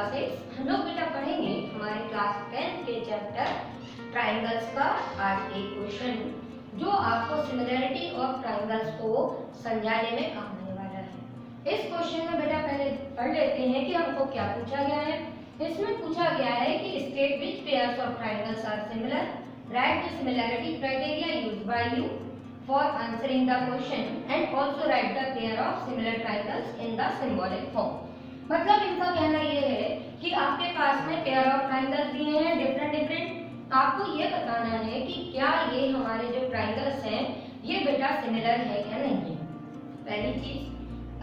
Classes. हम लोग बेटा पढ़ेंगे हमारे क्लास 10 के चैप्टर ट्राइंगल्स का आज एक क्वेश्चन जो आपको सिमिलरिटी ऑफ ट्राइंगल्स को समझाने में काम आने वाला है। इस क्वेश्चन में बेटा पहले पढ़ लेते हैं कि हमको क्या पूछा गया है। इसमें पूछा गया है कि state which pairs of triangles are similar, right the similarity criteria used by you for answering the question and also write the pair of similar triangles in the symbolic form। मतलब इनका कहना ये है कि आपके पास में पेयर ऑफ ट्राइंगल्स दिए हैं डिफरेंट, आपको ये बताना है कि क्या ये हमारे जो ट्राइंगल्स हैं ये बेटा सिमिलर है क्या नहीं है। पहली चीज,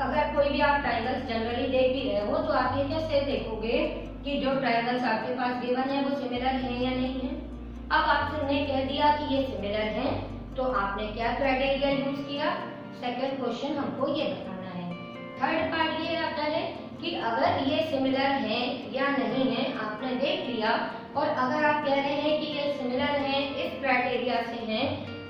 अगर कोई भी आप ट्राइंगल्स जनरली देख भी रहे हो तो आप ये कैसे देखोगे कि जो ट्राइंगल्स आपके पास गिवन है वो सिमिलर है या नहीं है। अब आपसे ने कह दिया कि ये सिमिलर है तो आपने क्या क्राइटेरिया यूज किया। सेकंड क्वेश्चन हमको ये बताना है। थर्ड पार्ट ये आता है कि अगर ये सिमिलर है या नहीं है आपने देख लिया, और अगर आप कह रहे हैं कि ये सिमिलर है इस क्राइटेरिया से है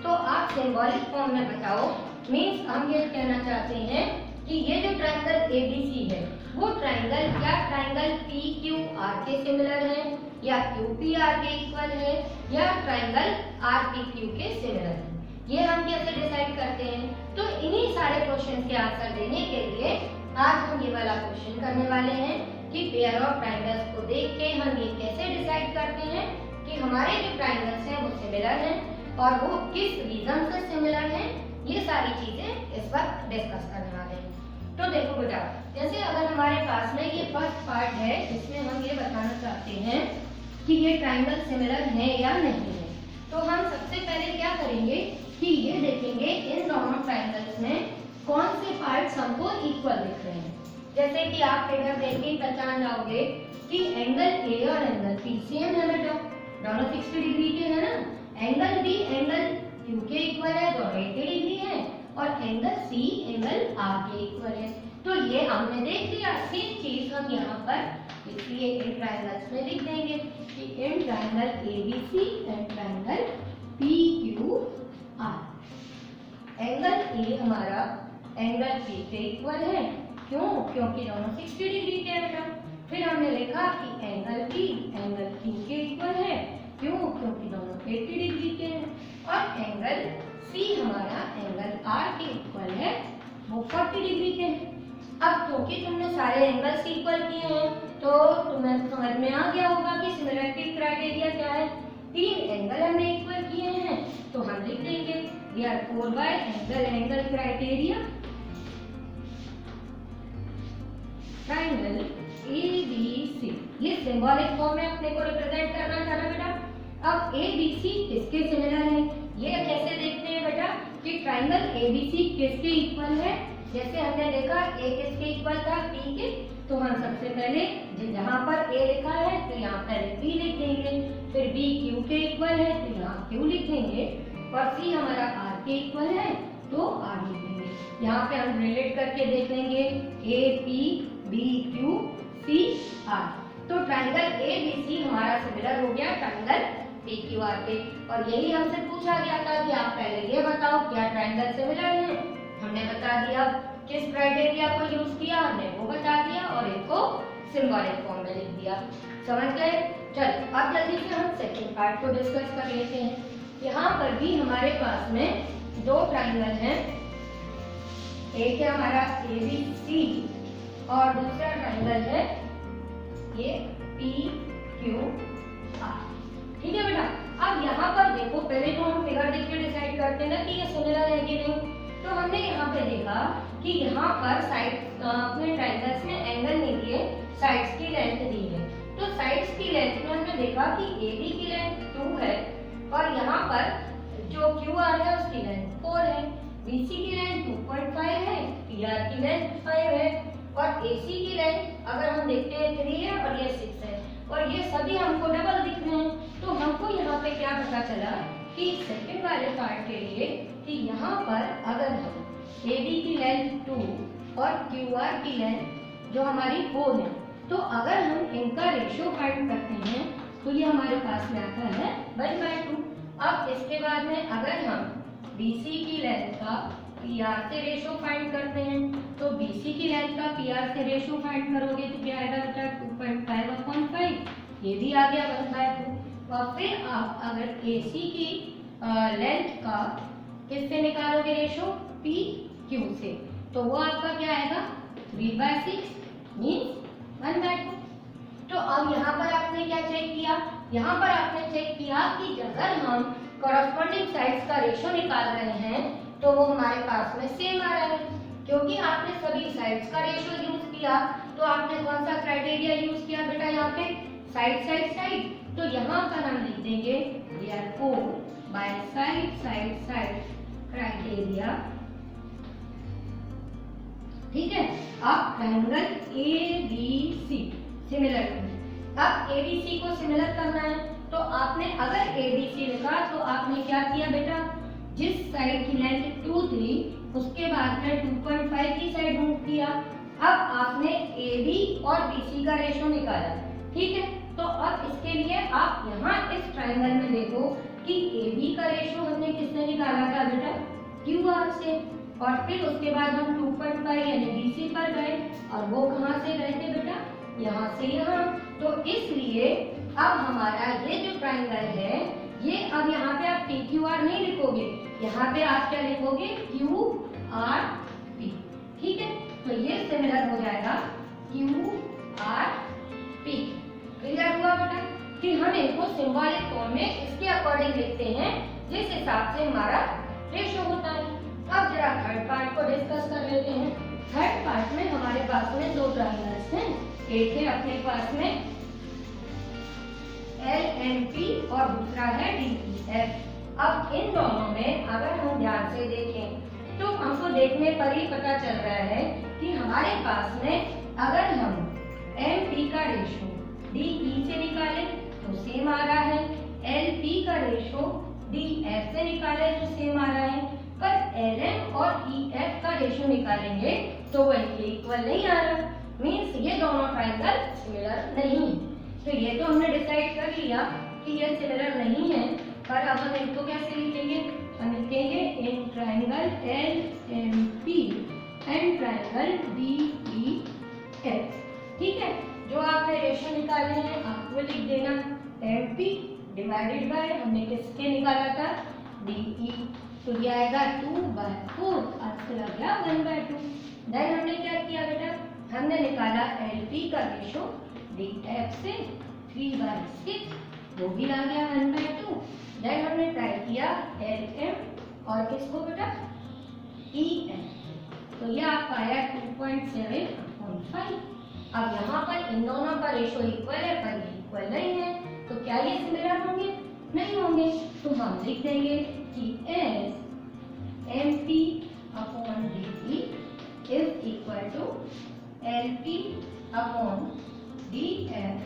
तो आप सिंबॉलिक फॉर्म में बताओ। मींस हम ये कहना चाहते हैं कि ये जो ट्राइंगल एबीसी है वो ट्राइंगल क्या ट्राइंगल पीक्यूआर के सिमिलर है या क्यूपीआर के इक्वल है या ट्राइंगल आरपीक्यू के सिमिलर है। ये हम कैसे डिसाइड करते हैं। तो इन्हीं सारे क्वेश्चन के आंसर देने के लिए आज हम ये वाला क्वेश्चन करने वाले हैं कि पेयर ऑफ ट्राइंगल्स को देख के हम ये कैसे डिसाइड करते हैं कि हमारे जो ट्राइंगल्स हैं वो सिमिलर हैं और वो किस रीजन से सिमिलर हैं। ये सारी चीजें इस वक्त डिस्कस करने वाले हैं। तो देखो बेटा, जैसे अगर हमारे पास में ये फर्स्ट पार्ट है इसमें हम ये बताना चाहते हैं कि ये ट्राइंगल सिमिलर है या नहीं है, तो हम सबसे पहले क्या करेंगे कि ये देखेंगे इन दोनों ट्राइंगल्स में कौन से पार्ट्स हमको इक्वल दिख रहे हैं। जैसे कि आप फिगर देख के पहचान जाओगे कि एंगल ए और एंगल पी सेम है बेटा, दोनों 60 डिग्री के है ना। एंगल बी एंगल क्यू के इक्वल है, दोनों 80 डिग्री है, और एंगल सी एंगल आर के इक्वल है। तो ये हमने देख लिया। सेम चीज हम यहाँ पर इसलिए इन ट्राइंगल्स में लिख देंगे कि in triangle ABC and triangle PQR angle A हमारा एंगल पी के इक्वल है। क्यों? क्योंकि दोनों 60 डिग्री के हैं। फिर हमने लिखा कि एंगल पी एंगल क्यू के इक्वल है। क्यों? क्योंकि दोनों 80 डिग्री के हैं। और एंगल सी हमारा एंगल आर के इक्वल है, वो 40 डिग्री के हैं। अब क्योंकि तुमने सारे एंगल्स इक्वल किए हैं तो तुम्हें समझ में आ गया होगा कि सिमिलरिटी क्राइटेरिया क्या है। तीन एंगल हमने इक्वल किए हैं तो हम लिख देंगे therefore by angle criteria triangle ABC. ये सिंबॉलिक फॉर्म में अपने को रिप्रेजेंट करना था ना बेटा। अब एबीसी किसके सिमिलर है ये कैसे देखते हैं बेटा कि ट्राइंगल एबीसी किसके इक्वल है। जैसे हमने देखा ए किसके इक्वल था पी के, तो हम सबसे पहले जहाँ पर ए लिखा है तो यहाँ पहले बी लिख देंगे, फिर बी क्यू के इक्वल है तो यहाँ क्यू लिख देंगे, और सी हमारा आर के इक्वल है तो आर लिख देंगे। यहाँ पे हम रिलेट करके देख लेंगे A P B Q C R. तो ट्राइंगल ए बी सी हमारा सिमिलर हो गया ट्राइंगल पी क्यू आर के। और यही हमसे पूछा गया था कि आप पहले ये बताओ क्या ट्राइंगल सिमिलर है। हमने बता दिया किस क्राइटेरिया को यूज किया, हमने वो बता दिया और इनको सिंबॉलिक फॉर्म में लिख दिया। समझ गए? चलो अब जल्दी से हम सेकंड पार्ट को डिस्कस कर लेते हैं। यहाँ पर भी हमारे पास में दो ट्राइंगल हैं, एक है हमारा ए बी सी और दूसरा ट्राइंगल है ये पी क्यू आर। ठीक है बेटा। अब यहाँ पर देखो, पहले तो हम फिगर देख के डिसाइड करते हैं ना कि ये सिमिलर है कि नहीं। तो हमने यहाँ पे देखा कि यहाँ पर साइड अपने ट्राइंगल्स में एंगल नहीं दिए, साइड्स की लेंथ दी है। तो साइड्स की लेंथ में हमने देखा कि AB की लेंथ 2 है और यहाँ पर जो QR है उसकी लेंथ 4 है, BC की लेंथ 2.5 है, PR की लेंथ 5 है और AC की लेंथ अगर हम देखते हैं 3 है और ये 6 है, और ये सभी हमको डबल दिख रहे हैं। तो हमको यहाँ पे क्या पता चला कि सेकंड वाले पार्ट के लिए कि यहाँ पर अगर हम AB की लेंथ 2 और QR की लेंथ जो हमारी 4 है, तो अगर हम इनका रेशियो फाइंड करते हैं तो ये हमारे पास में आता है 1/2। अब इसके बाद में अगर हम BC की लेंथ का PR से रेशो फाइंड करते हैं। तो BC की लेंथ का PR से रेशो फाइंड करोगे तो क्या आएगा बेटा 2.5/5, ये भी आ गया 1/2। और फिर आप अगर AC की लेंथ का किससे निकालोगे रेशो, PQ से, तो वो आपका क्या आएगा 3/6 मीन्स 1/2। तो अब यहाँ पर आपने क्या चेक किया, यहाँ पर आपने चेक किया कि अगर हम कॉरस्पॉन्डिंग साइड्स का रेशो निकाल रहे हैं तो वो हमारे पास में सेम आ रहा है, क्योंकि आपने सभी साइड्स का रेशो यूज किया। तो आपने कौन सा क्राइटेरिया यूज किया बेटा, यहाँ पे साइड साइड साइड। तो यहाँ पर हम लिख देंगे therefore by side side side criteria, ठीक है। अब ट्रायंगल ABC सिमिलर, अब ABC को सिमिलर करना है तो आपने अगर ABC लिखा तो आपने क्या किया बेटा, जिस साइड की लेंथ 2 थी उसके बाद में 2.5 की साइड मूव किया। अब आपने AB और BC का रेशो निकाला, ठीक है। तो अब इसके लिए आप यहाँ इस ट्रायंगल में देखो कि AB का रेशो हमने किससे निकाला था बेटा, QR से, और फिर उसके बाद हम 2.5 यानी BC पर गए, और वो कहाँ से गए थे बेटा, यहाँ से यहाँ। तो इसलिए अब हमारा ये जो ट्रायंगल है ये, अब यहाँ पे आप PQR नहीं लिखोगे, यहाँ पे आप क्या लिखोगे QRP, ठीक है। तो ये सिमिलर हो जाएगा QRP। क्लियर हुआ बेटा कि हम इनको सिंबॉलिक फॉर्म में इसके अकॉर्डिंग लिखते हैं जिस हिसाब से हमारा रेशो होता है। अब जरा थर्ड पार्ट को डिस्कस कर लेते हैं। थर्ड पार्ट में हमारे पास में दो ट्रायंगल्स हैं, एक है अपने पास में LNP और दूसरा है DEF। अब इन दोनों में अगर हम ध्यान से देखें तो हमको देखने पर ही पता चल रहा है कि हमारे पास में अगर हम MP का रेशो DE से निकाले तो सेम आ रहा है, LP का रेशो DF से निकाले तो सेम आ रहा है, पर LM और EF का रेशो निकालेंगे तो वो इक्वल नहीं आ रहा, मीन्स ये दोनों ट्रायंगल सिमिलर नहीं। तो ये तो हमने डिसाइड कर लिया कि ये सिमिलर नहीं है, पर अब हम इनको कैसे लिखेंगे, हम लिखेंगे in triangle LMP and triangle DEF, ठीक है। जो आपने रेशो निकाले हैं आपको लिख देना MP डिवाइडेड बाय हमने किसके निकाला था DE, तो ये आएगा 2/4 और फिर आ गया 1/2। देन हमने क्या किया बेटा, हमने निकाला LP का रेशो DF से 3/6, वो भी आ गया 1/2। देन हमने ट्राई किया LM और किसको बेटा EF, तो ये आपका आया 2.7/5। अब यहाँ पर इन दोनों का रेशो इक्वल है पर ये इक्वल नहीं है, तो क्या ये सिमिलर होंगे, नहीं होंगे। तो हम लिख देंगे कि as MP upon DE is equal to LP upon DF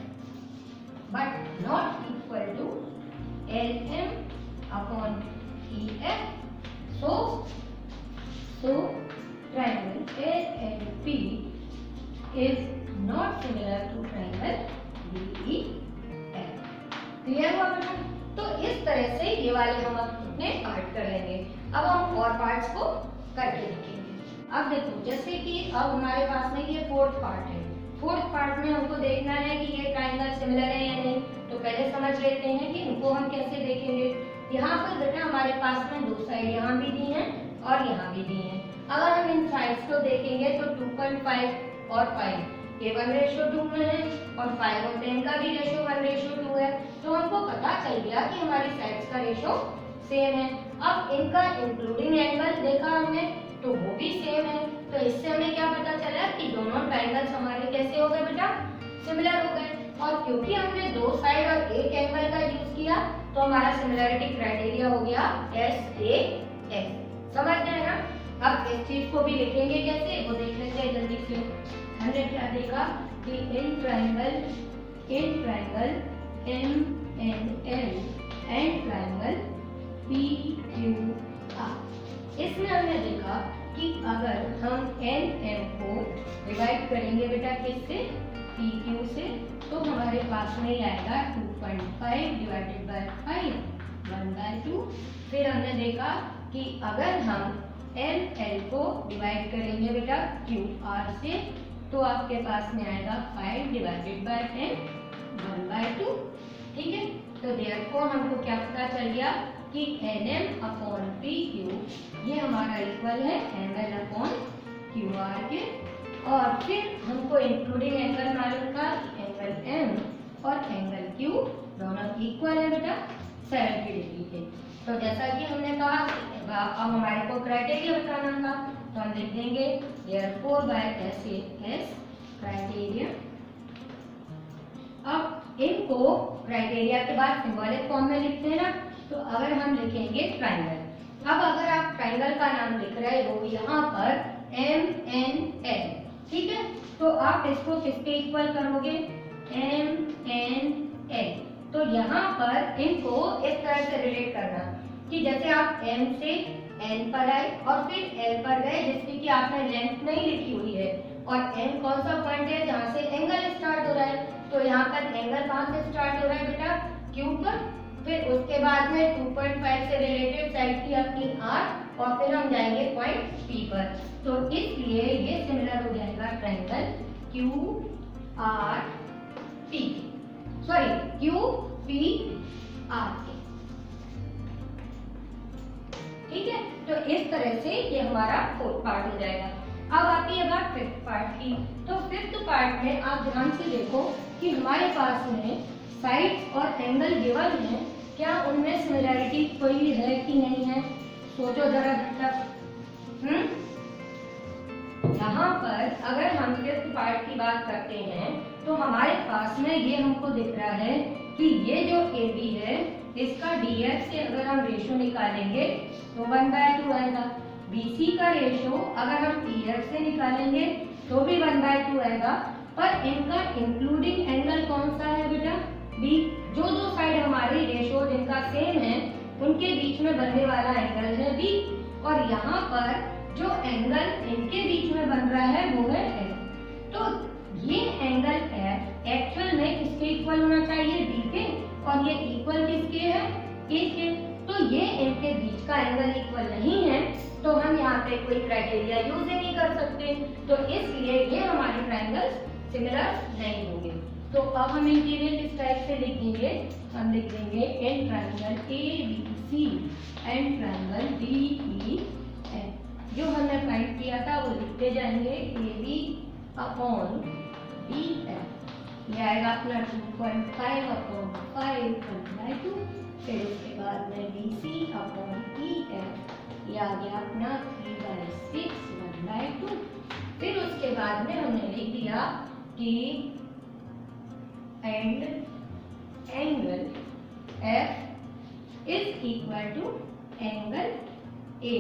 but not equal to LM upon EF. So triangle LLP is not similar to triangle DEF. Clear हुआ बेटा? तो इस तरह से ये वाले हम अपने पार्ट कर लेंगे। अब हम और पार्ट्स को करके देखेंगे। अब देखो जैसे कि अब हमारे पास में ये फोर्थ पार्ट है, फोर्थ पार्ट में हमको देखना है कि ये ट्रायंगल सिमिलर है या नहीं। तो पहले समझ लेते हैं कि इनको हम कैसे देखेंगे। यहाँ पर बेटा हमारे पास में दो साइड यहाँ भी दी हैं और यहाँ भी दी हैं। अगर हम इन साइड्स को देखेंगे तो 2.5 और 5 ये 1:2 में है और 5 और 10 का भी रेशो 1:2 है। तो हमको पता चल गया कि हमारी साइड्स का रेशो सेम है। अब इनका इंक्लूडिंग एंगल देखा हमने तो वो भी सेम है। तो इससे हमें क्या पता चला कि दोनों ट्रायंगल्स हमारे कैसे हो गए बेटा, सिमिलर हो गए। और क्योंकि हमने दो साइड और एक एंगल का यूज किया तो हमारा सिमिलरिटी क्राइटेरिया हो गया SAS। समझ गए ना? अब इस चीज को भी लिखेंगे कैसे वो देख लेते हैं जल्दी से। हमने क्या देखा कि in triangle MNL and triangle PQR, इसमें हमने देखा कि अगर हम NM को डिवाइड करेंगे बेटा किससे, PQ से, तो हमारे पास में आएगा 2.5 डिवाइडेड बाय 5 1/2। फिर हमने देखा कि अगर हम एम एल को डिवाइड करेंगे बेटा क्यू आर से, तो आपके पास में आएगा 5 डिवाइडेड बाय एम 1/2। ठीक है, तो देयरफॉर हमको क्या पता चल गया कि N M upon P Q ये हमारा इक्वल है M L upon Q R के। और फिर हमको इंक्लूडिंग एंगल मालूम था कि एंगल एम और एंगल क्यू दोनों इक्वल है बेटा 70 डिग्री के। तो जैसा कि हमने कहा अब हमारे को क्राइटेरिया बताना था, तो हम लिख देंगे देयरफॉर बाय एस क्राइटेरिया। अब इनको क्राइटेरिया के बाद सिंबॉलिक फॉर्म में लिखते हैं ना, तो अगर हम लिखेंगे ट्राइंगल, अब अगर आप ट्राइंगल का नाम लिख रहे हो यहाँ पर एम एन एल, ठीक है, तो आप इसको किसके इक्वल करोगे एम एन एल। तो यहाँ पर इनको इस तरह से रिलेट करना कि जैसे आप m से n पर आए और फिर l पर गए जिसकी कि आपने लेंथ नहीं लिखी हुई है, और m कौन सा पॉइंट है जहाँ से एंगल स्टार्ट हो रहा है, तो यहाँ पर एंगल कहाँ से स्टार्ट हो रहा है बेटा q पर, फिर उसके बाद में 2.5 से रिलेटेड साइड की अपनी r, और फिर हम जाएंगे पॉइंट p पर। तो इसलिए ये सिमिलर हो जाएगा triangle q r p, sorry q p r के। ठीक है, तो इस तरह से ये हमारा फोर्थ पार्ट हो जाएगा। अब आती है बात फिफ्थ पार्ट की। तो फिफ्थ पार्ट में आप ध्यान से देखो कि हमारे पास में साइड्स और एंगल गिवन है, क्या उनमें सिमिलरिटी कोई है कि नहीं है, सोचो जरा बेटा। यहाँ पर अगर हम फिफ्थ पार्ट की बात करते हैं तो हमारे पास में ये हमको दिख रहा है कि ये जो AB है इसका DF से अगर हम रेशो निकालेंगे तो 1/2 आएगा। BC का रेशो अगर हम EF से निकालेंगे तो भी 1/2 आएगा, पर इनका इंक्लूडिंग एंगल कौन सा है बेटा B। जो दो साइड हमारी रेशो जिनका सेम है उनके बीच में बनने वाला एंगल है B, और यहाँ पर जो एंगल इनके बीच में बन रहा है वो है F। तो ये एंगल F एक्चुअल में किसके इक्वल होना चाहिए D के, और ये इक्वल किसके है A के। तो ये इनके बीच का एंगल इक्वल नहीं है, तो हम यहाँ पे कोई क्राइटेरिया यूज ही नहीं कर सकते, तो इसलिए ये हमारे ट्रायंगल्स सिमिलर नहीं होंगे। तो अब हम इंटीरियर किस टाइप से लिख देंगे, हम लिख देंगे in triangle ABC and triangle DEF। जो हमने फाइंड किया था वो लिखते जाएंगे AB अपॉन BF, ये आएगा अपना 2.5 अपॉन 5/2। फिर उसके बाद में BC अपॉन EF, ये आ गया अपना 3/6 1/2। फिर उसके बाद में हमने लिख दिया कि and angle F is equal to angle A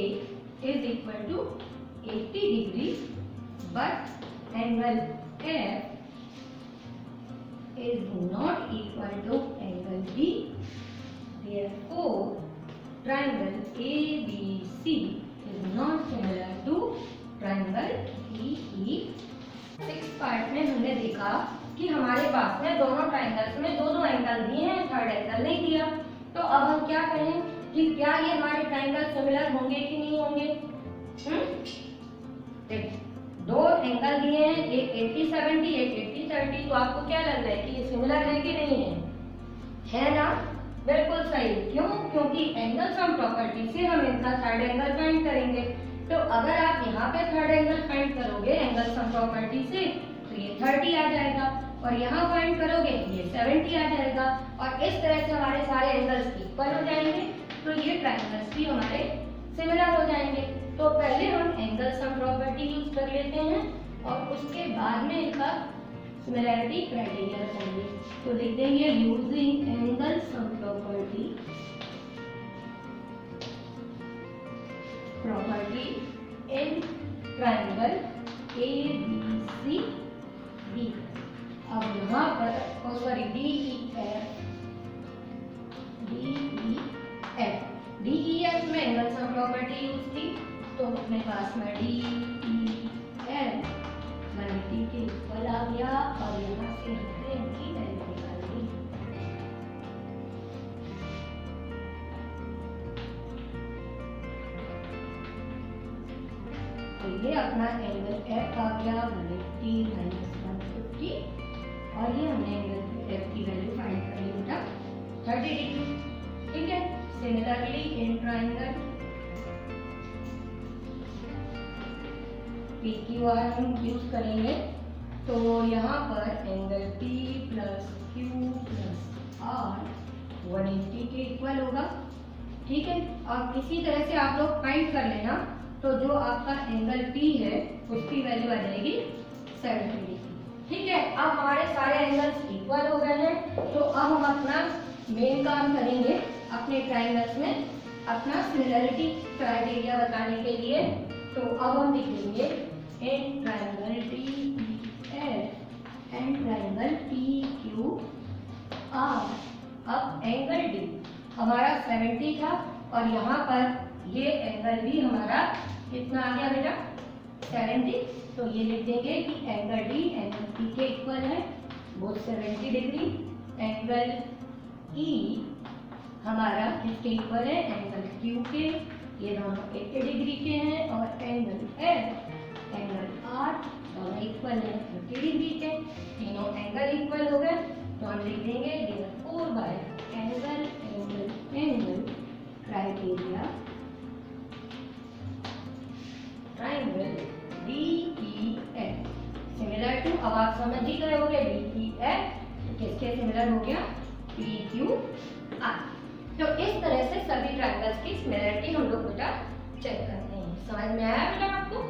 is equal to 80 degrees, but angle F is not equal to angle B. Therefore, triangle ABC is not similar to triangle DEF। Six part में हमने देखा कि हमारे पास में दोनों triangles में दो angle दिए हैं, थर्ड एंगल नहीं दिया। तो अब हम क्या कहें कि क्या ये हमारे ट्रायंगल सिमिलर होंगे कि नहीं होंगे। दो एंगल दिए हैं, एक 80-70 एक 80-30, तो आपको क्या लग रहा है कि ये सिमिलर है कि नहीं है ना। बिल्कुल सही, क्यों, क्योंकि एंगल सम प्रॉपर्टी से हम इनका थर्ड एंगल फाइंड करेंगे। तो अगर आप यहाँ पे थर्ड एंगल फाइंड करोगे एंगल सम प्रॉपर्टी से तो ये 30 आ जाएगा, और यहाँ फाइंड करोगे ये 70 आ जाएगा, और इस तरह से हमारे सारे एंगल्स इक्वल हो जाएंगे, तो ये ट्रायंगल्स भी हमारे सिमिलर हो जाएंगे। तो पहले हम एंगल सम प्रॉपर्टी यूज कर लेते हैं और उसके बाद में इनका सिमिलरिटी क्राइटेरिया बताएंगे। तो लिख देंगे using angle sum property in triangle ABC D। अब यहाँ पर सॉरी DEF में एंगल सम प्रॉपर्टी यूज थी, तो अपने पास में DEF D के इक्वल आ गया, और यहाँ से हमने इनकी वैल्यू निकाल दी। ये अपना एंगल एफ आ गया 180 माइनस 150 और ये हमने एंगल एफ की वैल्यू फाइंड कर ली बेटा 30 डिग्री। ठीक है, similarly in triangle P Q R हम यूज करेंगे, तो यहाँ पर angle P plus Q plus R 180 के इक्वल होगा। ठीक है, अब इसी तरह से आप लोग फाइंड कर लेना, तो जो आपका एंगल पी है उसकी वैल्यू आ जाएगी 70 डिग्री। ठीक है, अब हमारे सारे एंगल्स इक्वल हो गए हैं, तो अब हम अपना मेन काम करेंगे अपने ट्राइंगल्स में अपना सिमिलरिटी क्राइटेरिया बताने के लिए। तो अब हम लिखेंगे in triangle D F and triangle P Q are. अब एंगल डी हमारा 70 था और यहाँ पर ये एंगल भी हमारा कितना आ गया बेटा 70, तो ये लिख देंगे कि एंगल डी एंगल पी के इक्वल है, वो 70 डिग्री। एंगल ई हमारा किसके इक्वल है, एंगल क्यू के, ये दोनों 80 डिग्री के हैं। और एंगल एफ एंगल आर दोनों इक्वल है 30 डिग्री के। तीनों एंगल इक्वल हो गए, तो हम लिख देंगे therefore by angle angle angle criteria triangle DEF similar to, अब आप समझ ही गए होंगे DEF किसके सिमिलर हो गया, PQR। तो इस तरह से सभी ट्राइंगल्स की सिमिलरिटी हम लोग बेटा चेक करते हैं। समझ में आया बेटा आपको?